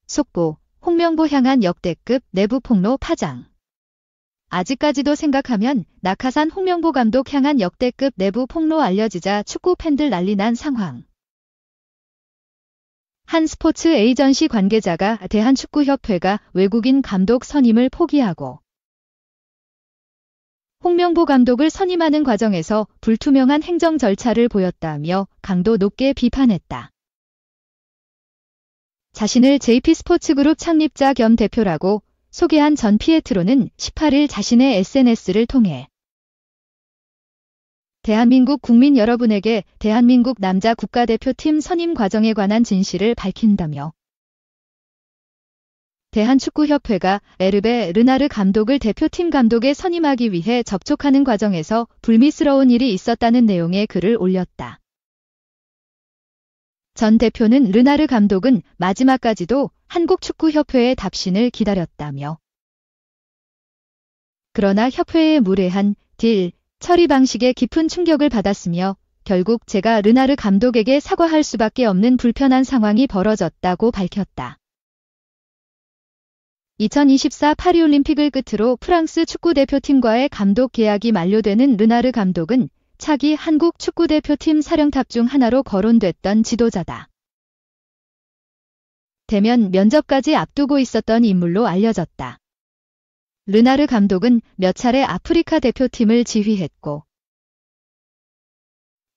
속보, 홍명보 향한 역대급 내부 폭로 파장. 아직까지도 생각하면 낙하산 홍명보 감독 향한 역대급 내부 폭로 알려지자 축구 팬들 난리 난 상황. 한 스포츠 에이전시 관계자가 대한축구협회가 외국인 감독 선임을 포기하고 홍명보 감독을 선임하는 과정에서 불투명한 행정 절차를 보였다며 강도 높게 비판했다. 자신을 JP스포츠그룹 창립자 겸 대표라고 소개한 전 피에트로는 18일 자신의 SNS를 통해 대한민국 국민 여러분에게 대한민국 남자 국가대표팀 선임 과정에 관한 진실을 밝힌다며 대한축구협회가 에르베 르나르 감독을 대표팀 감독에 선임하기 위해 접촉하는 과정에서 불미스러운 일이 있었다는 내용의 글을 올렸다. 전 대표는 르나르 감독은 마지막까지도 한국축구협회의 답신을 기다렸다며 그러나 협회의 무례한 딜 처리 방식에 깊은 충격을 받았으며 결국 제가 르나르 감독에게 사과할 수밖에 없는 불편한 상황이 벌어졌다고 밝혔다. 2024 파리올림픽을 끝으로 프랑스 축구대표팀과의 감독 계약이 만료되는 르나르 감독은 차기 한국 축구대표팀 사령탑 중 하나로 거론됐던 지도자다. 대면 면접까지 앞두고 있었던 인물로 알려졌다. 르나르 감독은 몇 차례 아프리카 대표팀을 지휘했고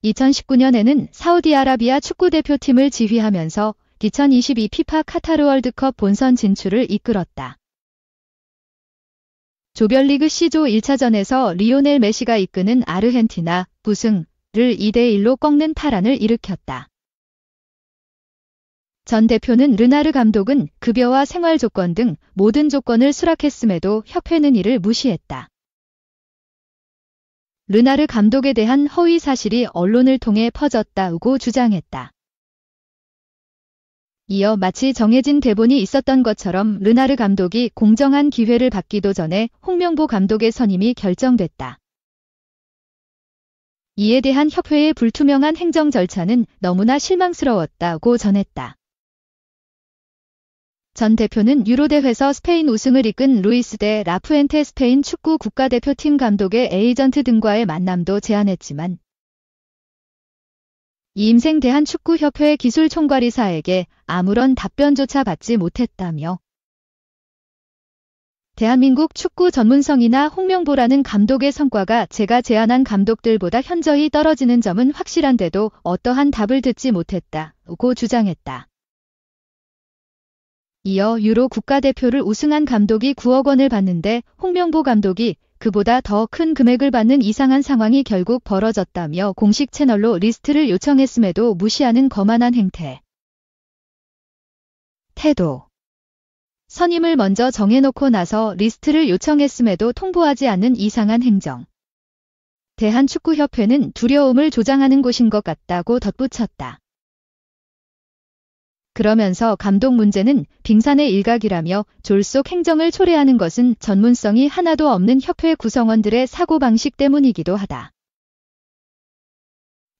2019년에는 사우디아라비아 축구대표팀을 지휘하면서 2022 피파 카타르 월드컵 본선 진출을 이끌었다. 조별리그 C조 1차전에서 리오넬 메시가 이끄는 아르헨티나 우승을 2대1로 꺾는 파란을 일으켰다. 전 대표는 르나르 감독은 급여와 생활 조건 등 모든 조건을 수락했음에도 협회는 이를 무시했다. 르나르 감독에 대한 허위 사실이 언론을 통해 퍼졌다고 주장했다. 이어 마치 정해진 대본이 있었던 것처럼 르나르 감독이 공정한 기회를 받기도 전에 홍명보 감독의 선임이 결정됐다. 이에 대한 협회의 불투명한 행정 절차는 너무나 실망스러웠다고 전했다. 전 대표는 유로대회에서 스페인 우승을 이끈 루이스 데 라푸엔테 스페인 축구 국가대표팀 감독의 에이전트 등과의 만남도 제안했지만 이임생 대한축구협회 기술총괄이사에게 아무런 답변조차 받지 못했다며 대한민국 축구 전문성이나 홍명보라는 감독의 성과가 제가 제안한 감독들보다 현저히 떨어지는 점은 확실한데도 어떠한 답을 듣지 못했다고 주장했다. 이어 유로 국가대표를 우승한 감독이 9억 원을 받는데 홍명보 감독이 그보다 더 큰 금액을 받는 이상한 상황이 결국 벌어졌다며 공식 채널로 리스트를 요청했음에도 무시하는 거만한 행태. 태도. 선임을 먼저 정해놓고 나서 리스트를 요청했음에도 통보하지 않는 이상한 행정. 대한축구협회는 두려움을 조장하는 곳인 것 같다고 덧붙였다. 그러면서 감독 문제는 빙산의 일각이라며 졸속 행정을 초래하는 것은 전문성이 하나도 없는 협회 구성원들의 사고방식 때문이기도 하다.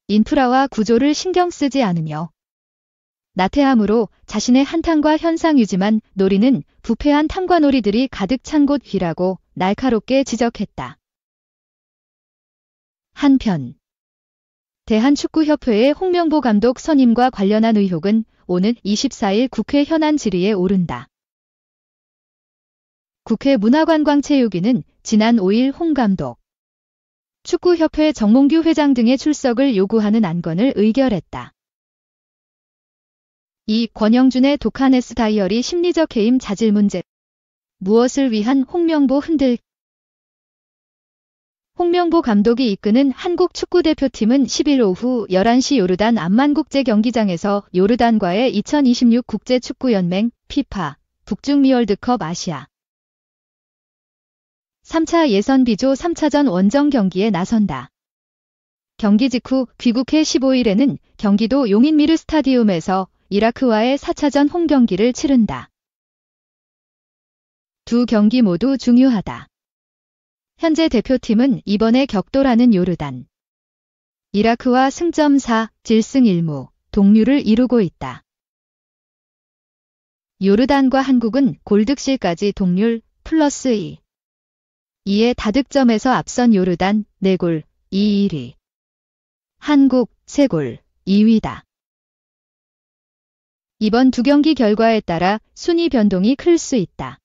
인프라와 구조를 신경 쓰지 않으며 나태함으로 자신의 한탕과 현상 유지만 노리는 부패한 탕과놀이들이 가득 찬 곳이라고 날카롭게 지적했다. 한편 대한축구협회의 홍명보 감독 선임과 관련한 의혹은 오는 24일 국회 현안 질의에 오른다. 국회 문화관광체육위는 지난 5일 홍 감독, 축구협회 정몽규 회장 등의 출석을 요구하는 안건을 의결했다. 이 권영준의 독한 S다이어리 심리적 해임 자질 문제. 무엇을 위한 홍명보 흔들. 홍명보 감독이 이끄는 한국 축구대표팀은 10일 오후 11시 요르단 암만국제 경기장에서 요르단과의 2026 국제축구연맹 피파 북중미 월드컵 아시아 3차 예선 B조 3차전 원정 경기에 나선다. 경기 직후 귀국해 15일에는 경기도 용인미르 스타디움에서 이라크와의 4차전 홈경기를 치른다. 두 경기 모두 중요하다. 현재 대표팀은 이번에 격돌하는 요르단, 이라크와 승점 4, 질승 1무, 동률을 이루고 있다. 요르단과 한국은 골득실까지 동률 +2. 2의 다득점에서 앞선 요르단 4골 1위. 한국 3골 2위다. 이번 두 경기 결과에 따라 순위 변동이 클 수 있다.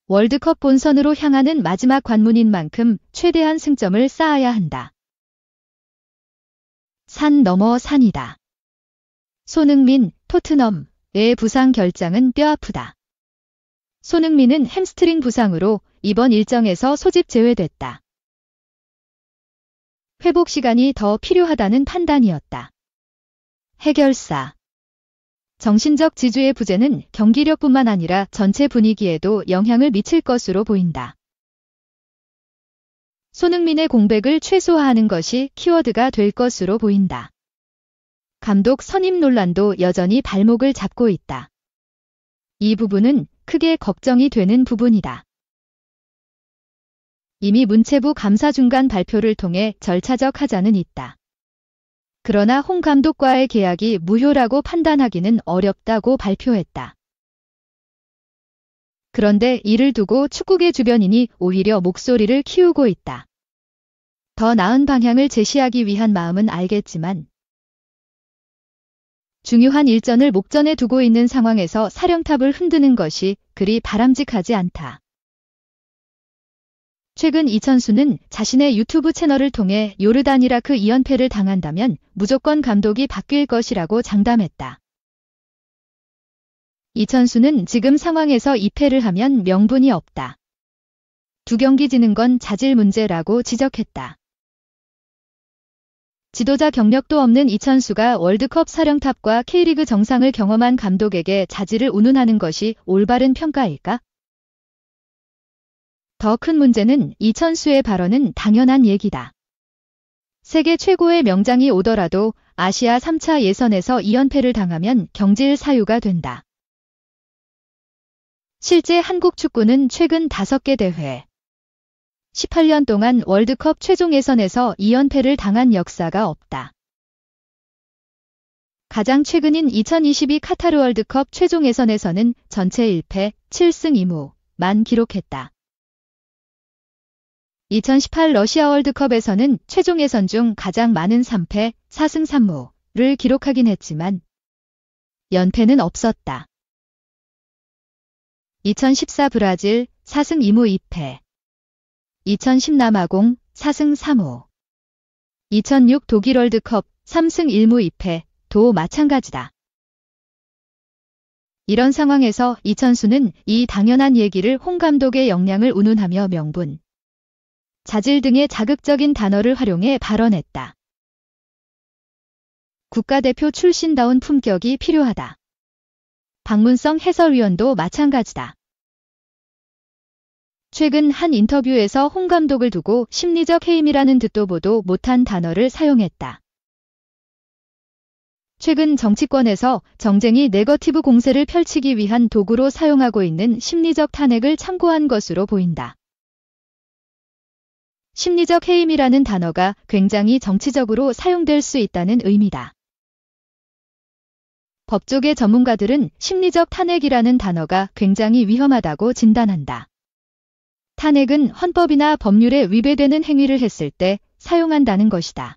월드컵 본선으로 향하는 마지막 관문인 만큼 최대한 승점을 쌓아야 한다. 산 넘어 산이다. 손흥민, 토트넘의 부상 결장은 뼈아프다. 손흥민은 햄스트링 부상으로 이번 일정에서 소집 제외됐다. 회복 시간이 더 필요하다는 판단이었다. 해결사. 정신적 지주의 부재는 경기력뿐만 아니라 전체 분위기에도 영향을 미칠 것으로 보인다. 손흥민의 공백을 최소화하는 것이 키워드가 될 것으로 보인다. 감독 선임 논란도 여전히 발목을 잡고 있다. 이 부분은 크게 걱정이 되는 부분이다. 이미 문체부 감사 중간 발표를 통해 절차적 하자는 있다. 그러나 홍 감독과의 계약이 무효라고 판단하기는 어렵다고 발표했다. 그런데 이를 두고 축구계 주변인이 오히려 목소리를 키우고 있다. 더 나은 방향을 제시하기 위한 마음은 알겠지만 중요한 일전을 목전에 두고 있는 상황에서 사령탑을 흔드는 것이 그리 바람직하지 않다. 최근 이천수는 자신의 유튜브 채널을 통해 요르단 이라크 2연패를 당한다면 무조건 감독이 바뀔 것이라고 장담했다. 이천수는 지금 상황에서 2패를 하면 명분이 없다. 두 경기 지는 건 자질 문제라고 지적했다. 지도자 경력도 없는 이천수가 월드컵 사령탑과 K리그 정상을 경험한 감독에게 자질을 운운하는 것이 올바른 평가일까? 더 큰 문제는 이천수의 발언은 당연한 얘기다. 세계 최고의 명장이 오더라도 아시아 3차 예선에서 2연패를 당하면 경질 사유가 된다. 실제 한국 축구는 최근 5개 대회, 18년 동안 월드컵 최종 예선에서 2연패를 당한 역사가 없다. 가장 최근인 2022 카타르 월드컵 최종 예선에서는 전체 1패, 7승 2무만 기록했다. 2018 러시아 월드컵에서는 최종 예선 중 가장 많은 3패, 4승 3무를 기록하긴 했지만 연패는 없었다. 2014 브라질 4승 2무 2패, 2010 남아공 4승 3무, 2006 독일 월드컵 3승 1무 2패도 마찬가지다. 이런 상황에서 이천수는 이 당연한 얘기를 홍 감독의 역량을 운운하며 명분, 자질 등의 자극적인 단어를 활용해 발언했다. 국가대표 출신다운 품격이 필요하다. 박문성 해설위원도 마찬가지다. 최근 한 인터뷰에서 홍 감독을 두고 심리적 해임이라는 듣도 보도 못한 단어를 사용했다. 최근 정치권에서 정쟁이 네거티브 공세를 펼치기 위한 도구로 사용하고 있는 심리적 탄핵을 참고한 것으로 보인다. 심리적 해임이라는 단어가 굉장히 정치적으로 사용될 수 있다는 의미다. 법조계 전문가들은 심리적 탄핵이라는 단어가 굉장히 위험하다고 진단한다. 탄핵은 헌법이나 법률에 위배되는 행위를 했을 때 사용한다는 것이다.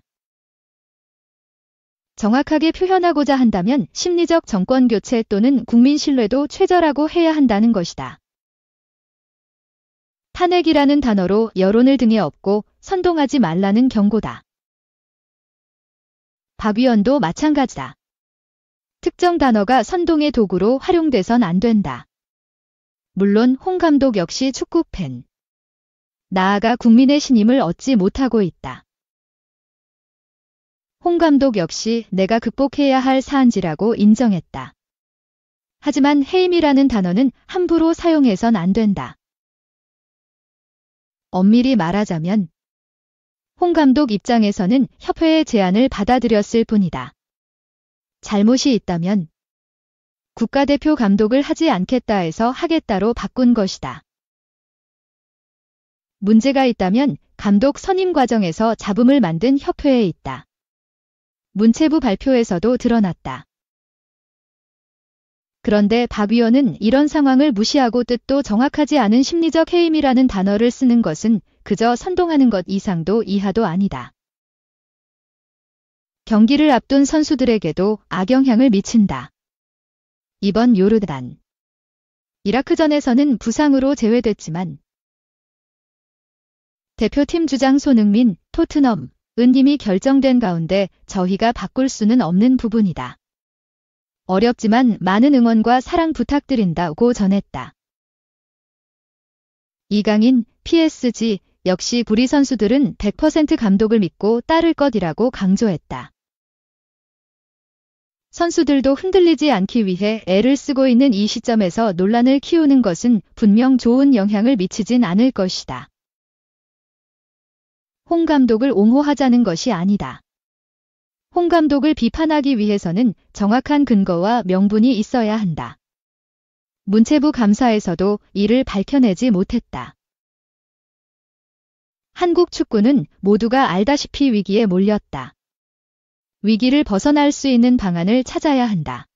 정확하게 표현하고자 한다면 심리적 정권 교체 또는 국민 신뢰도 최저라고 해야 한다는 것이다. 탄핵이라는 단어로 여론을 등에 업고 선동하지 말라는 경고다. 박 위원도 마찬가지다. 특정 단어가 선동의 도구로 활용돼선 안 된다. 물론 홍 감독 역시 축구팬, 나아가 국민의 신임을 얻지 못하고 있다. 홍 감독 역시 내가 극복해야 할 사안지라고 인정했다. 하지만 해임이라는 단어는 함부로 사용해선 안 된다. 엄밀히 말하자면 홍 감독 입장에서는 협회의 제안을 받아들였을 뿐이다. 잘못이 있다면 국가대표 감독을 하지 않겠다 해서 하겠다로 바꾼 것이다. 문제가 있다면 감독 선임 과정에서 잡음을 만든 협회에 있다. 문체부 발표에서도 드러났다. 그런데 박 위원은 이런 상황을 무시하고 뜻도 정확하지 않은 심리적 해임이라는 단어를 쓰는 것은 그저 선동하는 것 이상도 이하도 아니다. 경기를 앞둔 선수들에게도 악영향을 미친다. 이번 요르단 이라크전에서는 부상으로 제외됐지만 대표팀 주장 손흥민, 토트넘, 은팀이 결정된 가운데 저희가 바꿀 수는 없는 부분이다. 어렵지만 많은 응원과 사랑 부탁드린다고 전했다. 이강인, PSG 역시 우리 선수들은 100% 감독을 믿고 따를 것이라고 강조했다. 선수들도 흔들리지 않기 위해 애를 쓰고 있는 이 시점에서 논란을 키우는 것은 분명 좋은 영향을 미치진 않을 것이다. 홍 감독을 옹호하자는 것이 아니다. 홍 감독을 비판하기 위해서는 정확한 근거와 명분이 있어야 한다. 문체부 감사에서도 이를 밝혀내지 못했다. 한국 축구는 모두가 알다시피 위기에 몰렸다. 위기를 벗어날 수 있는 방안을 찾아야 한다.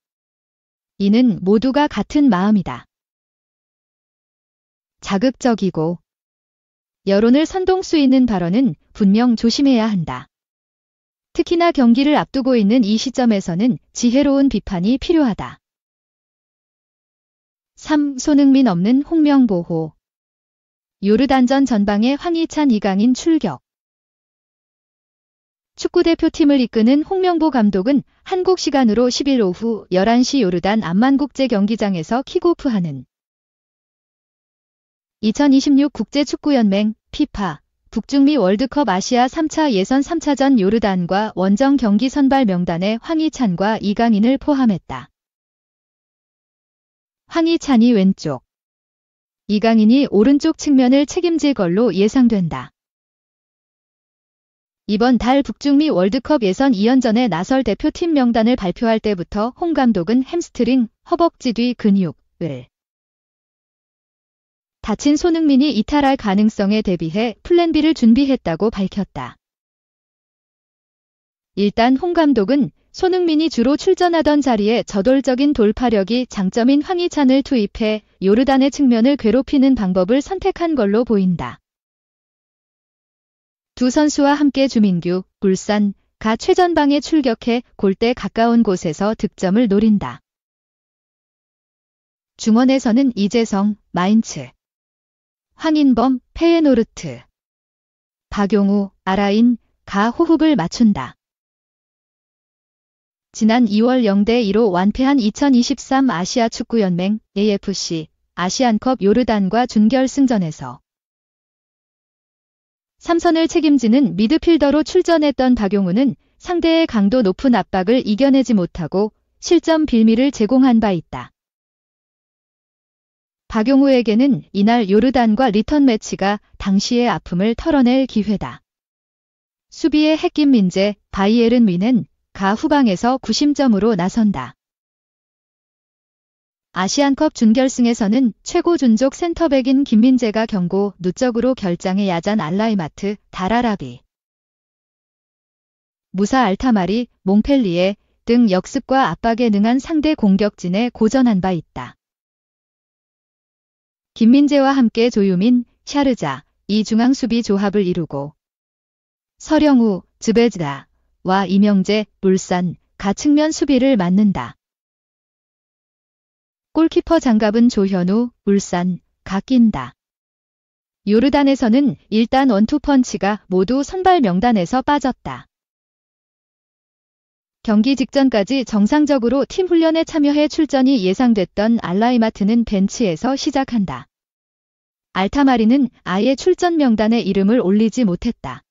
이는 모두가 같은 마음이다. 자극적이고 여론을 선동 수 있는 발언은 분명 조심해야 한다. 특히나 경기를 앞두고 있는 이 시점에서는 지혜로운 비판이 필요하다. 3. 손흥민 없는 홍명보호. 요르단전 전방에 황희찬, 이강인 출격. 축구대표팀을 이끄는 홍명보 감독은 한국 시간으로 10일 오후 11시 요르단 암만국제경기장에서 킥오프하는 2026 국제축구연맹 피파 북중미 월드컵 아시아 3차 예선 3차전 요르단과 원정 경기 선발 명단에 황희찬과 이강인을 포함했다. 황희찬이 왼쪽, 이강인이 오른쪽 측면을 책임질 걸로 예상된다. 이번 달 북중미 월드컵 예선 2연전에 나설 대표팀 명단을 발표할 때부터 홍 감독은 햄스트링, 허벅지 뒤 근육을 다친 손흥민이 이탈할 가능성에 대비해 플랜 B를 준비했다고 밝혔다. 일단 홍 감독은 손흥민이 주로 출전하던 자리에 저돌적인 돌파력이 장점인 황희찬을 투입해 요르단의 측면을 괴롭히는 방법을 선택한 걸로 보인다. 두 선수와 함께 주민규, 울산, 가 최전방에 출격해 골대 가까운 곳에서 득점을 노린다. 중원에서는 이재성, 마인츠, 황인범, 페예노르트, 박용우, 아라인, 가 호흡을 맞춘다. 지난 2월 0대2로 완패한 2023 아시아 축구연맹 AFC 아시안컵 요르단과 준결승전에서 3선을 책임지는 미드필더로 출전했던 박용우는 상대의 강도 높은 압박을 이겨내지 못하고 실점 빌미를 제공한 바 있다. 박용우에게는 이날 요르단과 리턴 매치가 당시의 아픔을 털어낼 기회다. 수비의 핵 김민재, 바이에른 윈은 가 후방에서 구심점으로 나선다. 아시안컵 준결승에서는 최고 준족 센터백인 김민재가 경고 누적으로 결장의 야잔 알라이마트, 다라라비, 무사 알타마리, 몽펠리에 등 역습과 압박에 능한 상대 공격진에 고전한 바 있다. 김민재와 함께 조유민, 샤르자, 이 중앙 수비 조합을 이루고 서령우, 즈베즈다와 이명재, 울산, 가 측면 수비를 맡는다. 골키퍼 장갑은 조현우, 울산, 가 낀다. 요르단에서는 일단 원투펀치가 모두 선발 명단에서 빠졌다. 경기 직전까지 정상적으로 팀 훈련에 참여해 출전이 예상됐던 알라이마트는 벤치에서 시작한다. 알타마리는 아예 출전 명단에 이름을 올리지 못했다.